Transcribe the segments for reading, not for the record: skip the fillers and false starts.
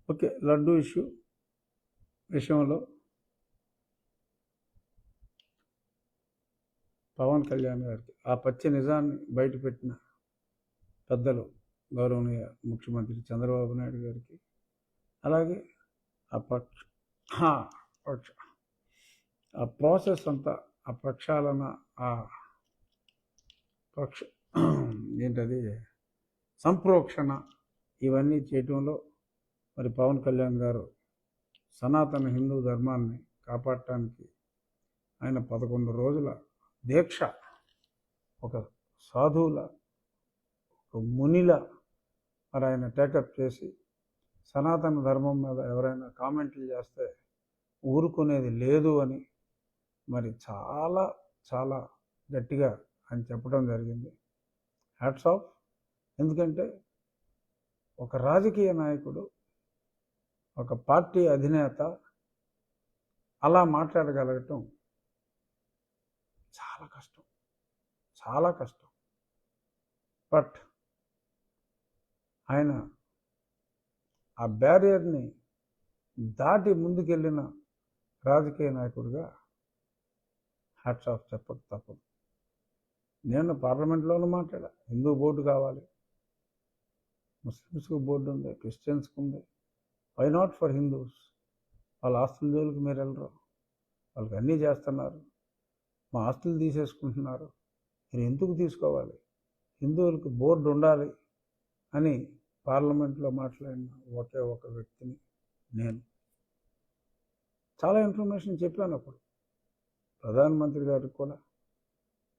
Okay. Laddu విషయంలో పవన్ కళ్యాణ్ గారికి ఆ పచ్చి నిజాన్ని బయటపెట్టిన పెద్దలు గౌరవనీయ ముఖ్యమంత్రి చంద్రబాబు నాయుడు గారికి, అలాగే ఆ ప్రాసెస్ అంతా, ఆ ప్రక్షాళన, ఆ ఏంటది సంప్రోక్షణ, ఇవన్నీ చేయటంలో మరి పవన్ కళ్యాణ్ గారు సనాతన హిందూ ధర్మాన్ని కాపాడటానికి ఆయన 11 రోజుల దీక్ష, ఒక సాధువుల, ఒక మునిల మరి ఆయన టేకప్ చేసి సనాతన ధర్మం మీద ఎవరైనా కామెంట్లు చేస్తే ఊరుకునేది లేదు అని మరి చాలా చాలా గట్టిగా ఆయన చెప్పడం జరిగింది. Hats off. ఎందుకంటే ఒక రాజకీయ నాయకుడు, ఒక పార్టీ అధినేత అలా మాట్లాడగలగటం చాలా కష్టం, చాలా కష్టం. బట్ ఆయన ఆ బ్యారియర్ని దాటి ముందుకెళ్ళిన రాజకీయ నాయకుడిగా హ్యాట్స్ ఆఫ్ చెప్పక తప్పదు. నేను పార్లమెంట్లోనూ మాట్లాడా, హిందూ బోర్డు కావాలి, ముస్లిమ్స్కి బోర్డు ఉంది, క్రిస్టియన్స్కి ఉంది, వై నాట్ ఫర్ హిందూస్? వాళ్ళ ఆస్తుల జోలికి మీరు వెళ్ళరు, వాళ్ళకి అన్నీ చేస్తున్నారు, మా ఆస్తులు తీసేసుకుంటున్నారు, మీరు ఎందుకు తీసుకోవాలి? హిందువులకు బోర్డు ఉండాలి అని పార్లమెంట్లో మాట్లాడిన ఒకే ఒక వ్యక్తిని నేను. చాలా ఇన్ఫర్మేషన్ చెప్పాను అప్పుడు, ప్రధానమంత్రి గారికి కూడా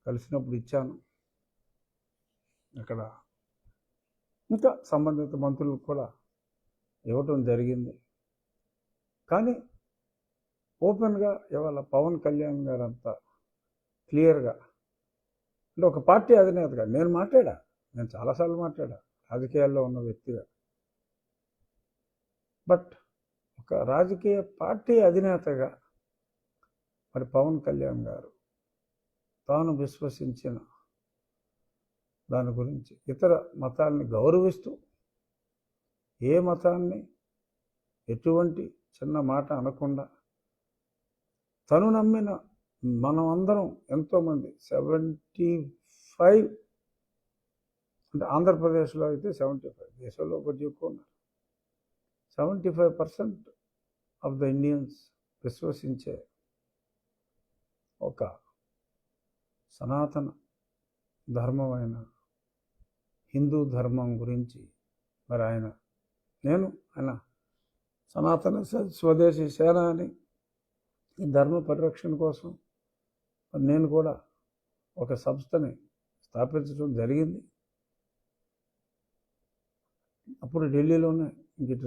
కలిసినప్పుడు ఇచ్చాను. అక్కడ ఇంకా సంబంధిత మంత్రులకు కూడా ఇవ్వటం జరిగింది. కానీ ఓపెన్గా ఇవాళ పవన్ కళ్యాణ్ గారు అంతా క్లియర్గా, అంటే ఒక పార్టీ అధినేతగా నేను చాలాసార్లు మాట్లాడా రాజకీయాల్లో ఉన్న వ్యక్తిగా. బట్ ఒక రాజకీయ పార్టీ అధినేతగా మరి పవన్ కళ్యాణ్ గారు తాను విశ్వసించిన దాని గురించి ఇతర మతాల్ని గౌరవిస్తూ, ఏ మతాన్ని ఎటువంటి చిన్న మాట అనకుండా, తను నమ్మిన మనం అందరం ఎంతోమంది 75, అంటే ఆంధ్రప్రదేశ్లో అయితే 75, దేశంలో కొద్దిగా ఎక్కువ ఉన్నారు, 75% ఆఫ్ ద ఇండియన్స్ విశ్వసించే ఒక సనాతన ధర్మమైన హిందూ ధర్మం గురించి మరి ఆయన సనాతన స్వదేశీ సేన అని ఈ ధర్మ పరిరక్షణ కోసం నేను కూడా ఒక సంస్థని స్థాపించడం జరిగింది. అప్పుడు ఢిల్లీలోనే ఇంకటి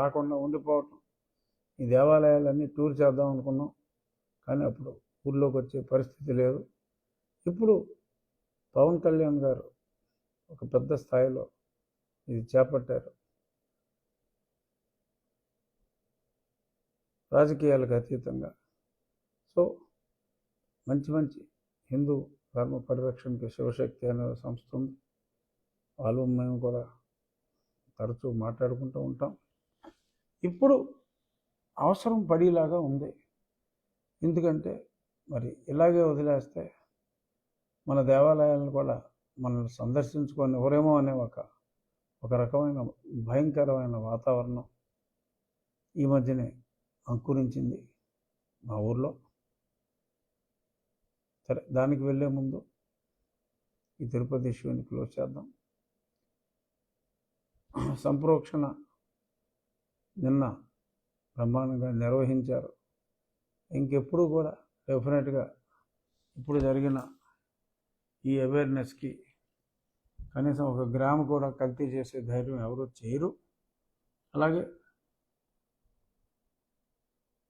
రాకుండా ఉండిపోవటం, ఈ దేవాలయాలన్నీ టూర్ చేద్దాం అనుకున్నాం, కానీ అప్పుడు ఊళ్ళోకి వచ్చే పరిస్థితి లేదు. ఇప్పుడు పవన్ కళ్యాణ్ గారు ఒక పెద్ద స్థాయిలో ఇది చేపట్టారు. రాజకీయాలకు అతీతంగా. సో మంచి హిందూ ధర్మ పరిరక్షణకి శివశక్తి అనే సంస్థ ఉంది, వాళ్ళు మేము కూడా తరచూ మాట్లాడుకుంటూ ఉంటాం. ఇప్పుడు అవసరం పడేలాగా ఉంది. ఎందుకంటే మరి ఇలాగే వదిలేస్తే మన దేవాలయాలను కూడా మనల్ని సందర్శించుకొని ఎవరేమో అనే ఒక రకమైన భయంకరమైన వాతావరణం ఈ మధ్యనే అంకురించింది మా ఊర్లో. సరే, దానికి వెళ్ళే ముందు ఈ తిరుపతి ఇష్యూని క్లోజ్ చేద్దాం. సంప్రోక్షణ నిన్న బ్రహ్మాండంగా నిర్వహించారు. ఇంకెప్పుడు కూడా డెఫినెట్గా ఇప్పుడు జరిగిన ఈ అవేర్నెస్కి కనీసం 1 గ్రాము కూడా కల్తీ చేసే ధైర్యం ఎవరు చేయరు. అలాగే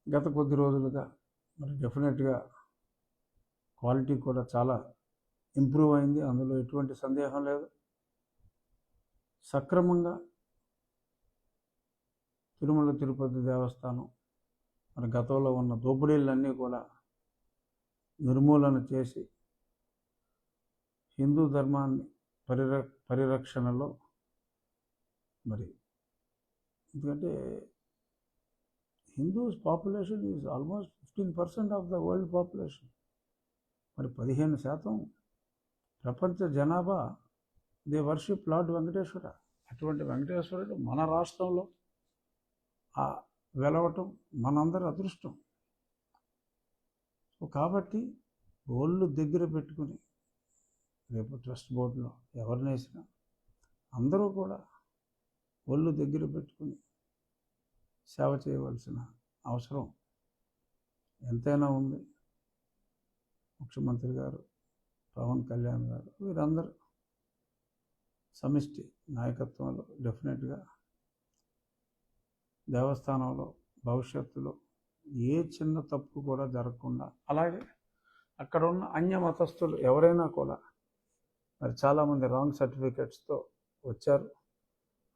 గత కొద్ది రోజులుగా మరి డెఫినెట్గా క్వాలిటీ కూడా చాలా ఇంప్రూవ్ అయింది, అందులో ఎటువంటి సందేహం లేదు. సక్రమంగా తిరుమల తిరుపతి దేవస్థానం మరి గతంలో ఉన్న దోపిడీలన్నీ కూడా నిర్మూలన చేసి హిందూ ధర్మాన్ని పరిరక్షణలో మరి ఎందుకంటే Hindus population is almost 15% of the world population. మరి 15% ప్రపంచ జనాభా దే వర్షిప్ లార్డ్ వెంకటేశ్వర. అటువంటి వెంకటేశ్వరుడు మన రాష్ట్రంలో వెలవటం మనందరి అదృష్టం. సో కాబట్టి ఒళ్ళు దగ్గర పెట్టుకుని రేపు ట్రస్ట్ బోర్డులో ఎవరినేసినా అందరూ కూడా ఒళ్ళు దగ్గర పెట్టుకుని సేవ చేయవలసిన అవసరం ఎంతైనా ఉంది. ముఖ్యమంత్రి గారు, పవన్ కళ్యాణ్ గారు, వీరందరూ సమిష్టి నాయకత్వంలో డెఫినెట్గా దేవస్థానంలో భవిష్యత్తులో ఏ చిన్న తప్పు కూడా జరగకుండా, అలాగే అక్కడ ఉన్న అన్య మతస్థులు ఎవరైనా కూడా మరి చాలామంది రాంగ్ సర్టిఫికెట్స్తో వచ్చారు.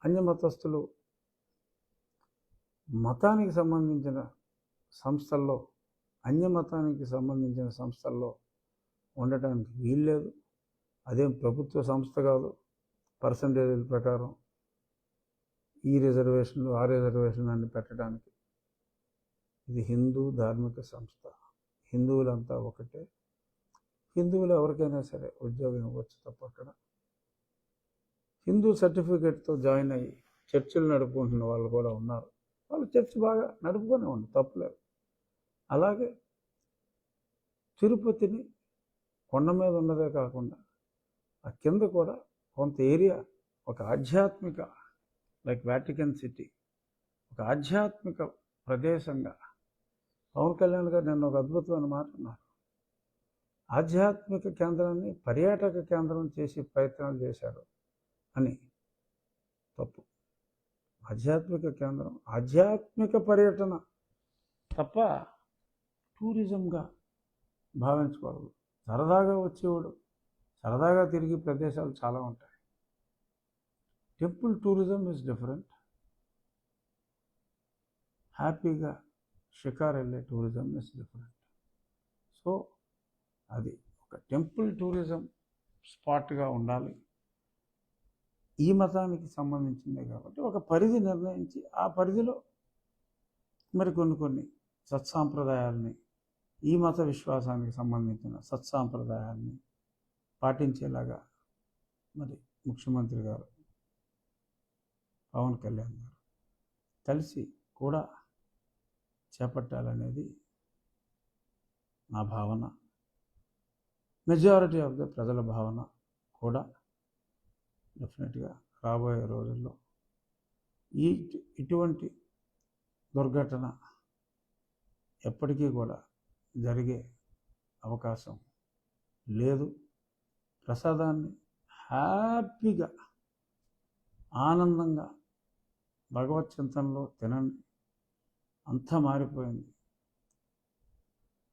అన్య మతస్థులు మతానికి సంబంధించిన సంస్థల్లో, అన్య మతానికి సంబంధించిన సంస్థల్లో ఉండటానికి వీల్లేదు. అదేం ప్రభుత్వ సంస్థ కాదు. పర్సంటేజీల ప్రకారం ఈ రిజర్వేషన్లు ఆ రిజర్వేషన్ అని పెట్టడానికి. ఇది హిందూ ధార్మిక సంస్థ. హిందువులంతా ఒకటే. హిందువులు ఎవరికైనా సరే ఉద్యోగం ఇవ్వచ్చు తప్ప అక్కడ హిందూ సర్టిఫికేట్తో జాయిన్ అయ్యి చర్చిలు నడుపుకుంటున్న వాళ్ళు కూడా ఉన్నారు. వాళ్ళు చర్చ్ బాగా నడుపుకొని ఉంది, తప్పులేదు. అలాగే తిరుపతిని కొండ మీద ఉన్నదే కాకుండా ఆ కింద కూడా కొంత ఏరియా ఒక ఆధ్యాత్మిక, లైక్ వాటికన్ సిటీ, ఒక ఆధ్యాత్మిక ప్రదేశంగా పవన్ కళ్యాణ్ గారు నిన్న ఒక అద్భుతమైన మాట అన్నారు. ఆధ్యాత్మిక కేంద్రాన్ని పర్యాటక కేంద్రం చేసి ప్రయత్నాలు చేశారు అని. తప్పు. ఆధ్యాత్మిక కేంద్రం ఆధ్యాత్మిక పర్యటన తప్ప టూరిజంగా భావించకూడదు. సరదాగా వచ్చేవాడు సరదాగా తిరిగే ప్రదేశాలు చాలా ఉంటాయి. Temple tourism is different. హ్యాపీగా షికార్ వెళ్ళే టూరిజం ఈజ్ డిఫరెంట్. సో అది ఒక టెంపుల్ టూరిజం స్పాట్గా ఉండాలి. ఈ మతానికి సంబంధించిందే కాబట్టి ఒక పరిధి నిర్ణయించి ఆ పరిధిలో మరి కొన్ని సత్సాంప్రదాయాల్ని, ఈ మత విశ్వాసానికి సంబంధించిన సత్సాంప్రదాయాల్ని పాటించేలాగా మరి ముఖ్యమంత్రి గారు, పవన్ కళ్యాణ్ గారు కలిసి కూడా చేపట్టాలనేది నా భావన. మెజారిటీ ఆఫ్ ద ప్రజల భావన కూడా. డెఫినెట్గా రాబోయే రోజుల్లో ఇటువంటి దుర్ఘటన ఎప్పటికీ కూడా జరిగే అవకాశం లేదు. ప్రసాదాన్ని హ్యాపీగా ఆనందంగా భగవత్ చింతనలో తినండి. అంతా మారిపోయింది.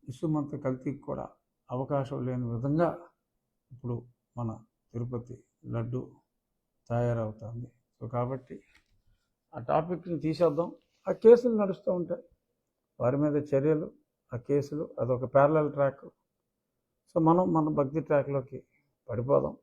ఇసుమంత కల్తీకి కూడా అవకాశం లేని విధంగా ఇప్పుడు మన తిరుపతి లడ్డు తయారవుతుంది. సో కాబట్టి ఆ టాపిక్ని తీసేద్దాం. ఆ కేసులు నడుస్తూ ఉంటాయి, వారి మీద చర్యలు, ఆ కేసులు, అదొక ప్యారలల్ ట్రాక్. సో మనం మన భక్తి ట్రాక్లోకి పడిపోదాం.